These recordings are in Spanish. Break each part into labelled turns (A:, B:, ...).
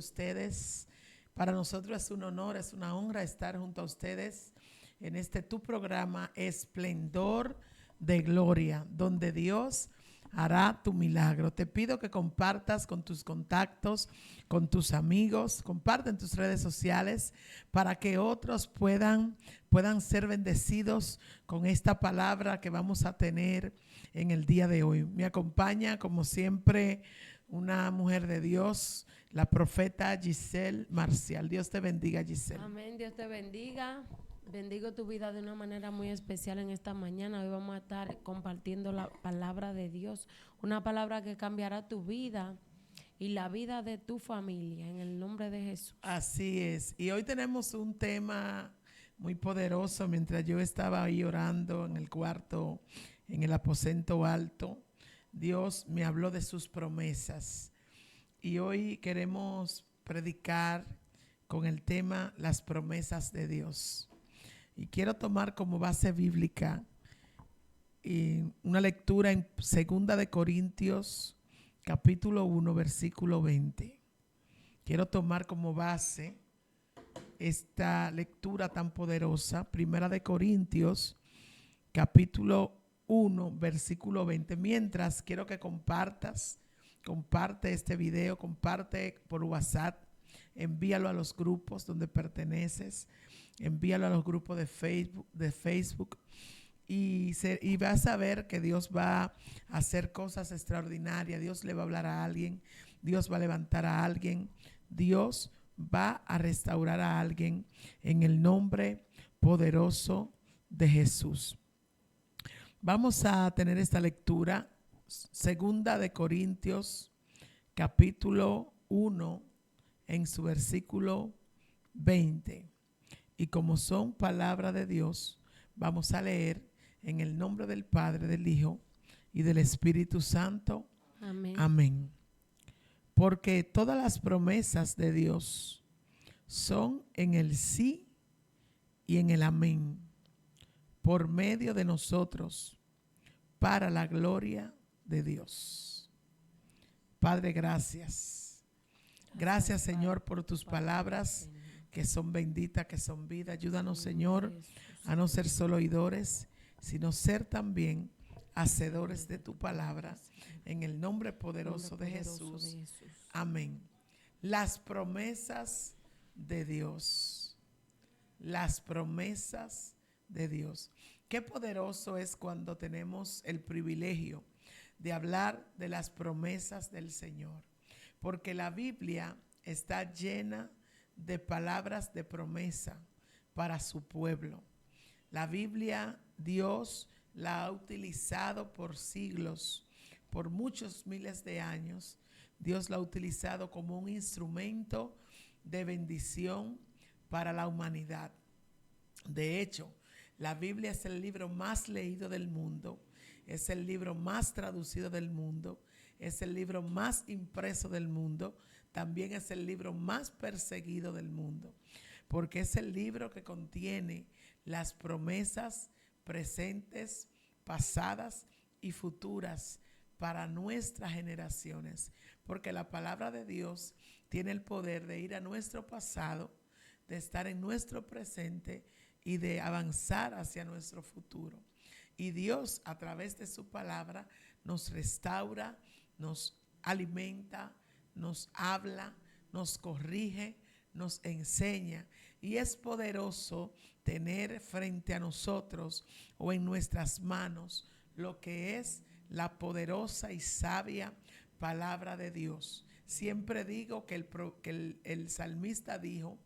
A: ustedes. Para nosotros es un honor, es una honra estar junto a ustedes en tu programa Esplendor de Gloria, donde Dios hará tu milagro. Te pido que compartas con tus contactos, con tus amigos, comparte en tus redes sociales para que otros puedan ser bendecidos con esta palabra que vamos a tener en el día de hoy. Me acompaña, como siempre, una mujer de Dios, la profeta Giselle Marcial. Dios te bendiga, Giselle.
B: Amén, Dios te bendiga. Bendigo tu vida de una manera muy especial en esta mañana. Hoy vamos a estar compartiendo la palabra de Dios, una palabra que cambiará tu vida y la vida de tu familia, en el nombre de Jesús.
A: Así es. Y hoy tenemos un tema muy poderoso. Mientras yo estaba ahí orando en el cuarto, en el aposento alto, Dios me habló de sus promesas. Y hoy queremos predicar con el tema las promesas de Dios. Y quiero tomar como base bíblica una lectura en 2 de Corintios, capítulo 1, versículo 20. Quiero tomar como base esta lectura tan poderosa, 1 de Corintios, capítulo 1, versículo 20. Mientras, quiero que comparte este video, comparte por WhatsApp, envíalo a los grupos donde perteneces, envíalo a los grupos de Facebook y vas a ver que Dios va a hacer cosas extraordinarias. Dios le va a hablar a alguien, Dios va a levantar a alguien, Dios va a restaurar a alguien en el nombre poderoso de Jesús. Vamos a tener esta lectura, 2 de Corintios, capítulo 1, en su versículo 20. Y como son palabra de Dios, vamos a leer en el nombre del Padre, del Hijo y del Espíritu Santo.
B: Amén.
A: Amén. Porque todas las promesas de Dios son en el sí y en el amén, por medio de nosotros, para la gloria de Dios. Padre, gracias. Gracias, Señor, por tus palabras que son benditas, que son vida. Ayúdanos, Señor, a no ser solo oidores, sino ser también hacedores de tu palabra. En el nombre poderoso de Jesús. Amén. Las promesas de Dios. Las promesas de Dios. Qué poderoso es cuando tenemos el privilegio de hablar de las promesas del Señor. Porque la Biblia está llena de palabras de promesa para su pueblo. La Biblia, Dios la ha utilizado por siglos, por muchos miles de años. Dios la ha utilizado como un instrumento de bendición para la humanidad. De hecho, la Biblia es el libro más leído del mundo, es el libro más traducido del mundo, es el libro más impreso del mundo, también es el libro más perseguido del mundo, porque es el libro que contiene las promesas presentes, pasadas y futuras para nuestras generaciones, porque la palabra de Dios tiene el poder de ir a nuestro pasado, de estar en nuestro presente y de avanzar hacia nuestro futuro. Y Dios, a través de su palabra, nos restaura, nos alimenta, nos habla, nos corrige, nos enseña. Y es poderoso tener frente a nosotros o en nuestras manos lo que es la poderosa y sabia palabra de Dios. Siempre digo que el salmista dijo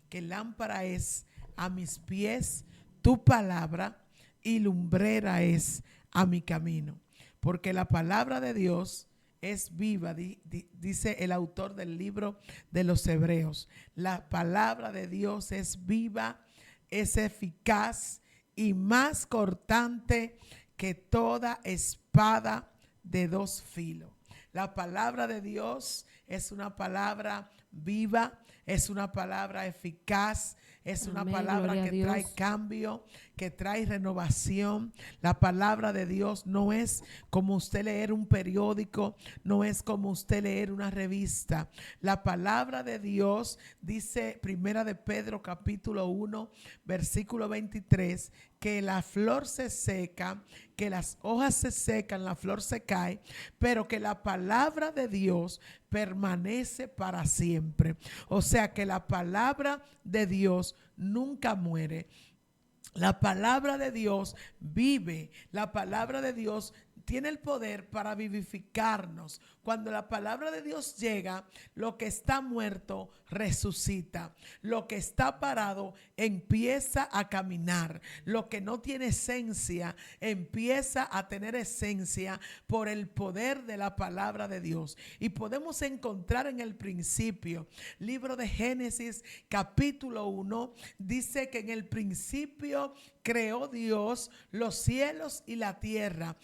A: que lámpara es a mis pies tu palabra y lumbrera es a mi camino. Porque la palabra de Dios es viva, dice el autor del libro de los Hebreos. La palabra de Dios es viva, es eficaz y más cortante que toda espada de dos filos. La palabra de Dios es una palabra viva, es una palabra eficaz, es una palabra que trae cambio, que trae renovación. La palabra de Dios no es como usted leer un periódico, no es como usted leer una revista. La palabra de Dios dice Primera de Pedro capítulo 1 versículo 23, que la flor se seca, que las hojas se secan, la flor se cae, pero que la palabra de Dios permanece para siempre. O sea que la palabra de Dios nunca muere. La palabra de Dios vive. La palabra de Dios tiene el poder para vivificarnos. Cuando la palabra de Dios llega, lo que está muerto resucita. Lo que está parado empieza a caminar. Lo que no tiene esencia empieza a tener esencia por el poder de la palabra de Dios. Y podemos encontrar en el principio, libro de Génesis capítulo 1, dice que en el principio creó Dios los cielos y la tierra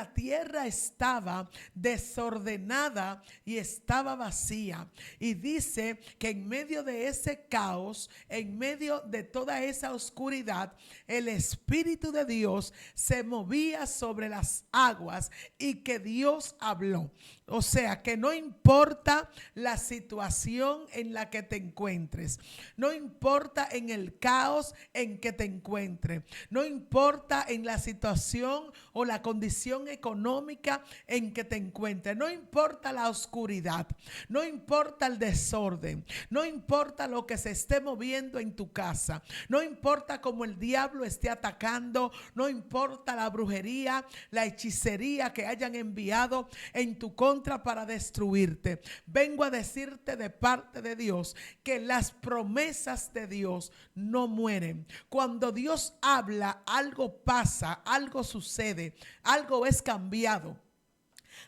A: tierra estaba desordenada y estaba vacía. Y dice que en medio de ese caos, en medio de toda esa oscuridad, el Espíritu de Dios se movía sobre las aguas y que Dios habló. O sea, que no importa la situación en la que te encuentres, no importa en el caos en que te encuentres, no importa en la situación o la condición económica en que te encuentres, no importa la oscuridad, no importa el desorden, no importa lo que se esté moviendo en tu casa, no importa cómo el diablo esté atacando, no importa la brujería, la hechicería que hayan enviado en tu contra para destruirte. Vengo a decirte de parte de Dios que las promesas de Dios no mueren. Cuando Dios habla, algo pasa, algo sucede, algo es cambiado.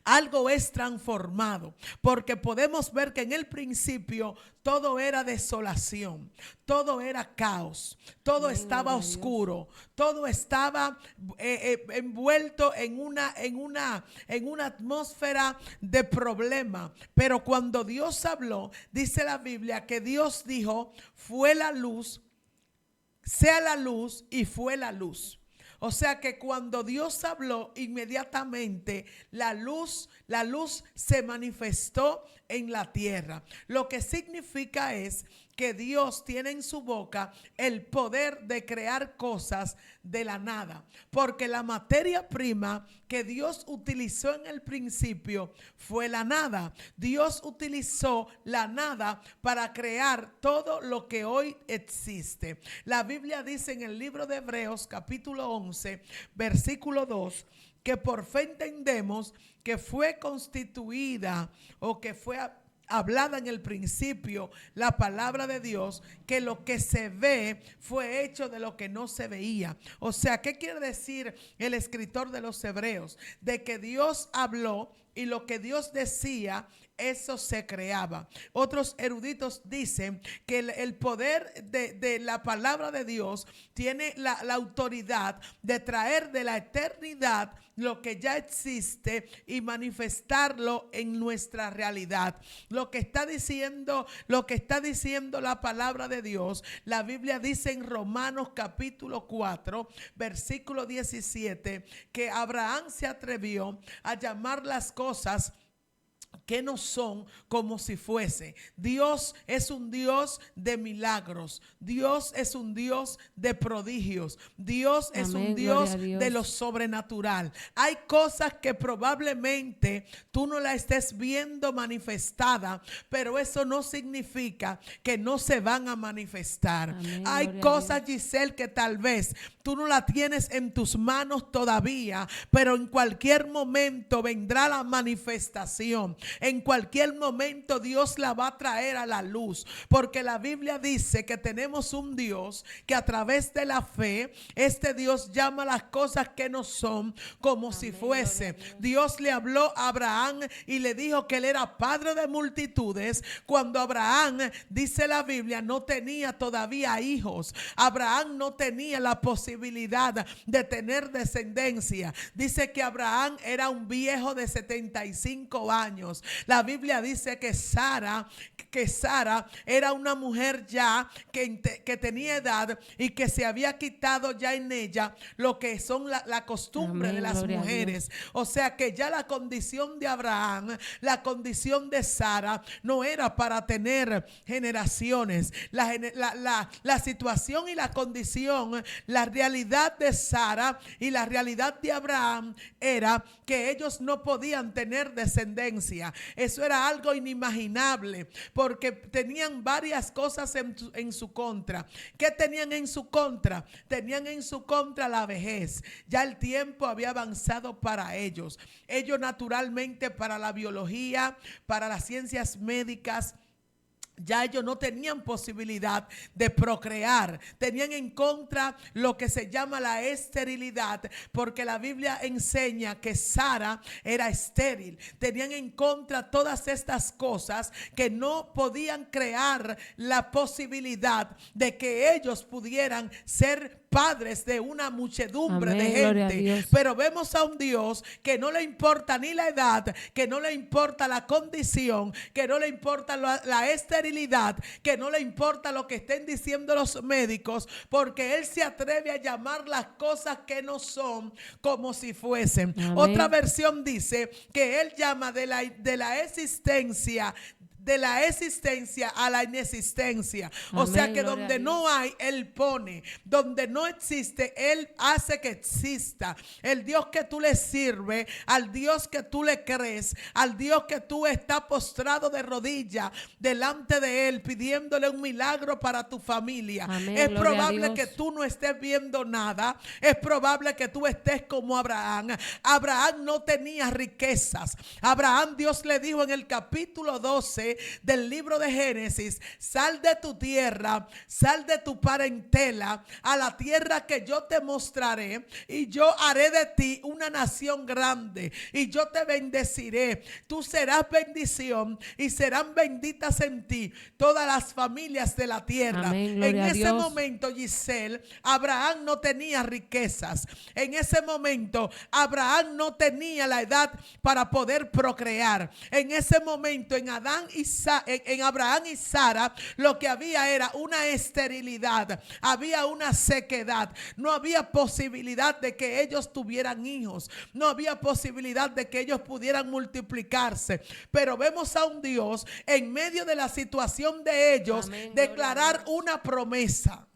A: Algo es transformado, porque podemos ver que en el principio todo era desolación, todo era caos, todo estaba oscuro, todo estaba envuelto en una atmósfera de problema. Pero cuando Dios habló, dice la Biblia que Dios dijo, fue la luz, sea la luz, y fue la luz. O sea que cuando Dios habló, inmediatamente la luz se manifestó en la tierra. Lo que significa es que Dios tiene en su boca el poder de crear cosas de la nada. Porque la materia prima que Dios utilizó en el principio fue la nada. Dios utilizó la nada para crear todo lo que hoy existe. La Biblia dice en el libro de Hebreos capítulo 11, versículo 2, que por fe entendemos que fue constituida o que fue hablada en el principio la palabra de Dios, que lo que se ve fue hecho de lo que no se veía. O sea, ¿qué quiere decir el escritor de los Hebreos? De que Dios habló y lo que Dios decía, eso se creaba. Otros eruditos dicen que el poder de la palabra de Dios tiene la autoridad de traer de la eternidad lo que ya existe y manifestarlo en nuestra realidad. Lo que está diciendo la palabra de Dios, la Biblia dice en Romanos capítulo 4, versículo 17, que Abraham se atrevió a llamar las cosas que no son como si fuese. Dios es un Dios de milagros. Dios es un Dios de prodigios. Dios es un Dios de lo sobrenatural. Hay cosas que probablemente tú no la estés viendo manifestada, pero eso no significa que no se van a manifestar. Amén, hay cosas, Giselle, que tal vez tú no la tienes en tus manos todavía, pero en cualquier momento vendrá la manifestación. En cualquier momento Dios la va a traer a la luz, porque la Biblia dice que tenemos un Dios que a través de la fe, este Dios llama las cosas que no son como si fuese. Dios le habló a Abraham y le dijo que él era padre de multitudes, cuando Abraham, dice la Biblia, no tenía todavía hijos. Abraham no tenía la posibilidad de tener descendencia. Dice que Abraham era un viejo de 75 años. hijos. La Biblia dice que Sara era una mujer ya que tenía edad y que se había quitado ya en ella lo que son la costumbre de las mujeres. O sea que ya la condición de Abraham, la condición de Sara no era para tener generaciones. La situación y la condición, la realidad de Sara y la realidad de Abraham era que ellos no podían tener descendencia. Eso era algo inimaginable porque tenían varias cosas en su contra. ¿Qué tenían en su contra? Tenían en su contra la vejez. Ya el tiempo había avanzado para ellos. Ellos naturalmente para la biología, para las ciencias médicas, ya ellos no tenían posibilidad de procrear. Tenían en contra lo que se llama la esterilidad, porque la Biblia enseña que Sara era estéril. Tenían en contra todas estas cosas que no podían crear la posibilidad de que ellos pudieran ser padres de una muchedumbre de gente. Pero vemos a un Dios que no le importa ni la edad, que no le importa la condición, que no le importa la esterilidad, que no le importa lo que estén diciendo los médicos, porque Él se atreve a llamar las cosas que no son como si fuesen. Amén. Otra versión dice que Él llama de la existencia a la inexistencia. Amén, o sea que donde no hay, Él pone. Donde no existe, Él hace que exista. El Dios que tú le sirves, al Dios que tú le crees, al Dios que tú estás postrado de rodillas delante de Él, pidiéndole un milagro para tu familia. Amén, es probable que tú no estés viendo nada. Es probable que tú estés como Abraham. Abraham no tenía riquezas. Abraham, Dios le dijo en el capítulo 12 del libro de Génesis: sal de tu tierra, sal de tu parentela a la tierra que yo te mostraré, y yo haré de ti una nación grande, y yo te bendeciré. Tú serás bendición y serán benditas en ti todas las familias de la tierra. Amén, en ese momento, Giselle, Abraham no tenía riquezas. En ese momento Abraham no tenía la edad para poder procrear. En ese momento en Abraham y Sara lo que había era una esterilidad, había una sequedad, no había posibilidad de que ellos tuvieran hijos, no había posibilidad de que ellos pudieran multiplicarse. Pero vemos a un Dios en medio de la situación de ellos. Amén, declarar una promesa.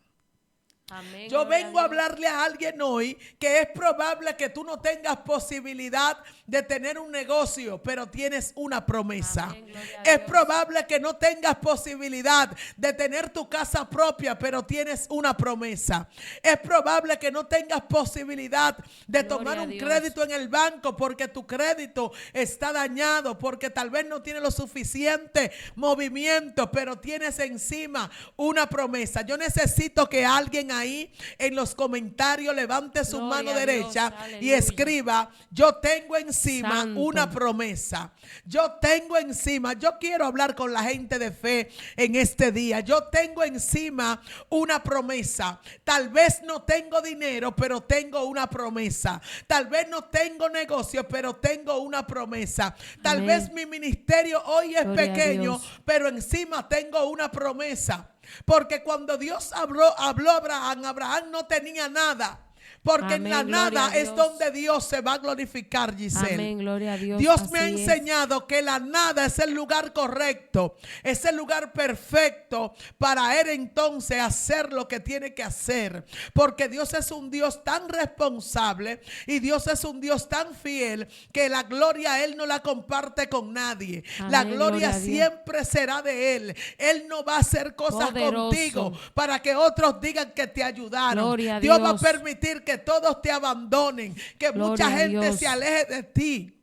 A: Amén, yo vengo a hablarle a alguien hoy que es probable que tú no tengas posibilidad de tener un negocio, pero tienes una promesa. Amén, es probable que no tengas posibilidad de tener tu casa propia, pero tienes una promesa. Es probable que no tengas posibilidad de tomar un crédito en el banco porque tu crédito está dañado, porque tal vez no tiene lo suficiente movimiento, pero tienes encima una promesa. Yo necesito que alguien ahí en los comentarios levante su mano derecha y escriba: yo tengo encima una promesa. Yo tengo encima. Yo quiero hablar con la gente de fe en este día. Yo tengo encima una promesa. Tal vez no tengo dinero, pero tengo una promesa. Tal vez no tengo negocio, pero tengo una promesa. Tal vez mi ministerio hoy es pequeño, pero encima tengo una promesa. Porque cuando Dios habló a Abraham, Abraham no tenía nada. Porque amén, en la nada es donde Dios se va a glorificar, Giselle. Amén, gloria a Dios. Dios me ha enseñado que la nada es el lugar correcto, es el lugar perfecto para Él entonces hacer lo que tiene que hacer. Porque Dios es un Dios tan responsable y Dios es un Dios tan fiel que la gloria Él no la comparte con nadie. Amén, la gloria siempre será de Él. Él no va a hacer cosas contigo para que otros digan que te ayudaron. Dios va a permitir que todos te abandonen, que mucha gente se aleje de ti.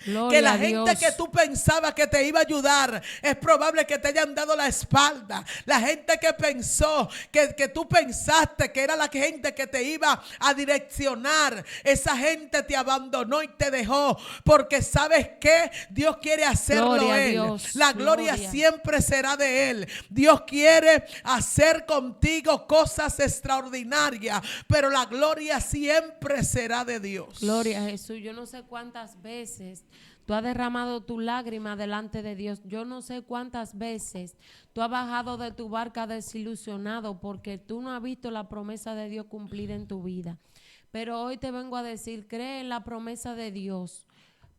A: Gloria que la gente que tú pensabas que te iba a ayudar es probable que te hayan dado la espalda. La gente que pensó que tú pensaste que era la gente que te iba a direccionar, esa gente te abandonó y te dejó, porque sabes que Dios quiere hacerlo Él. La gloria siempre será de Él. Dios quiere hacer contigo cosas extraordinarias, pero la gloria siempre será de Dios.
B: Gloria a Jesús. Yo no sé cuántas veces Tú has derramado tu lágrima delante de Dios. Yo no sé cuántas veces tú has bajado de tu barca desilusionado porque tú no has visto la promesa de Dios cumplida en tu vida. Pero hoy te vengo a decir, cree en la promesa de Dios,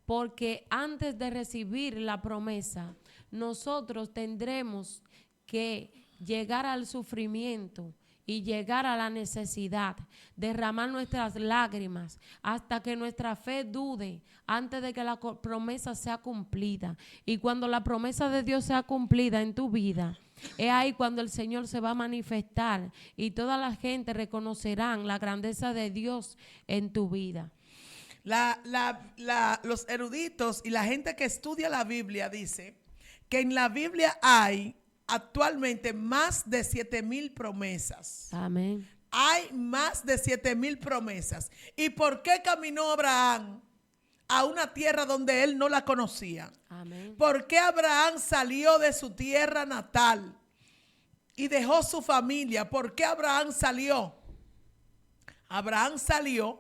B: porque antes de recibir la promesa, nosotros tendremos que llegar al sufrimiento y llegar a la necesidad, derramar nuestras lágrimas hasta que nuestra fe dude antes de que la promesa sea cumplida. Y cuando la promesa de Dios sea cumplida en tu vida, es ahí cuando el Señor se va a manifestar y toda la gente reconocerán la grandeza de Dios en tu vida.
A: Los eruditos y la gente que estudia la Biblia dice que en la Biblia hay actualmente más de 7,000 promesas.
B: Amén.
A: Hay más de 7,000 promesas. ¿Y por qué caminó Abraham a una tierra donde él no la conocía?
B: Amén.
A: ¿Por qué Abraham salió de su tierra natal y dejó su familia? ¿Por qué Abraham salió? Abraham salió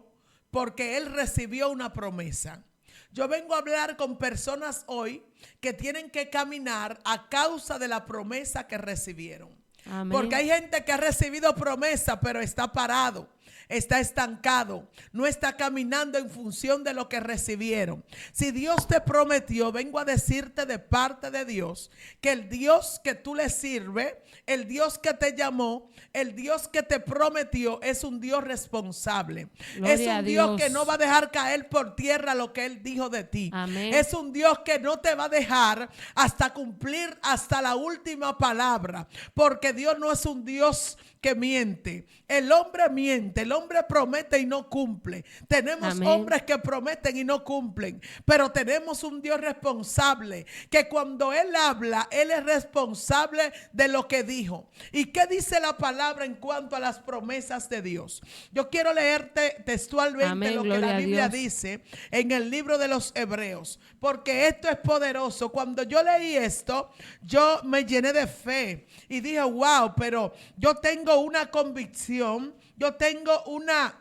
A: porque él recibió una promesa. Yo vengo a hablar con personas hoy que tienen que caminar a causa de la promesa que recibieron.
B: Amén.
A: Porque hay gente que ha recibido promesa, pero está parado, está estancado, no está caminando en función de lo que recibieron. Si Dios te prometió, vengo a decirte de parte de Dios que el Dios que tú le sirves, el Dios que te llamó, el Dios que te prometió es un Dios responsable.
B: Gloria
A: es un Dios que no va a dejar caer por tierra lo que Él dijo de ti.
B: Amén.
A: Es un Dios que no te va a dejar hasta cumplir hasta la última palabra, porque Dios no es un Dios que miente. El hombre miente, el hombre promete y no cumple. Tenemos
B: Amén.
A: hombres que prometen y no cumplen, pero tenemos un Dios responsable que cuando Él habla, Él es responsable de lo que dijo. ¿Y qué dice la palabra en cuanto a las promesas de Dios? Yo quiero leerte textualmente
B: Amén,
A: lo que
B: gloria
A: la
B: a
A: Biblia
B: Dios.
A: dice en el libro de los Hebreos, porque esto es poderoso. Cuando yo leí esto, yo me llené de fe y dije, wow, pero yo tengo una convicción, yo tengo una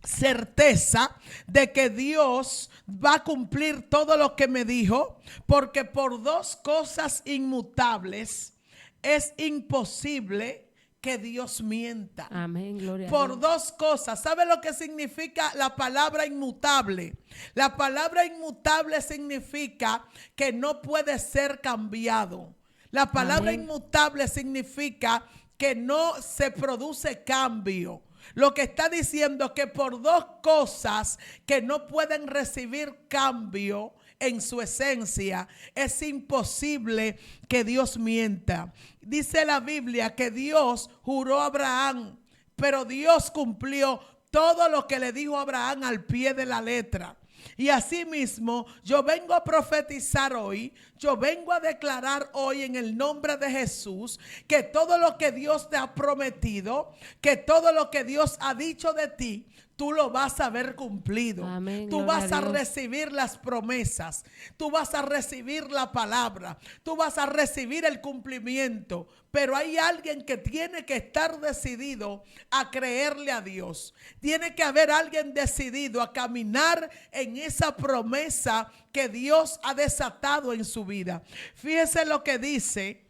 A: certeza de que Dios va a cumplir todo lo que me dijo, porque por dos cosas inmutables es imposible que Dios mienta.
B: Amén, gloria a
A: Por
B: Dios.
A: dos cosas. ¿Sabe lo que significa la palabra inmutable? La palabra inmutable significa que no puede ser cambiado. La palabra
B: Amén.
A: inmutable significa que no se produce cambio. Lo que está diciendo es que por dos cosas que no pueden recibir cambio en su esencia, es imposible que Dios mienta. Dice la Biblia que Dios juró a Abraham, pero Dios cumplió todo lo que le dijo a Abraham al pie de la letra. Y asimismo, yo vengo a profetizar hoy, yo vengo a declarar hoy en el nombre de Jesús que todo lo que Dios te ha prometido, que todo lo que Dios ha dicho de ti, tú lo vas a ver cumplido.
B: Amén,
A: Tú
B: gloria
A: vas
B: a
A: a
B: Dios.
A: recibir las promesas, tú vas a recibir la palabra, tú vas a recibir el cumplimiento. Pero hay alguien que tiene que estar decidido a creerle a Dios. Tiene que haber alguien decidido a caminar en esa promesa que Dios ha desatado en su vida. Fíjese lo que dice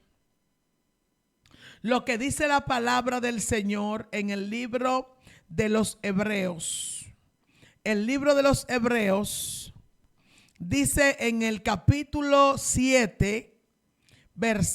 A: la palabra del Señor en el libro de los Hebreos. El libro de los Hebreos dice en el capítulo 7, versículo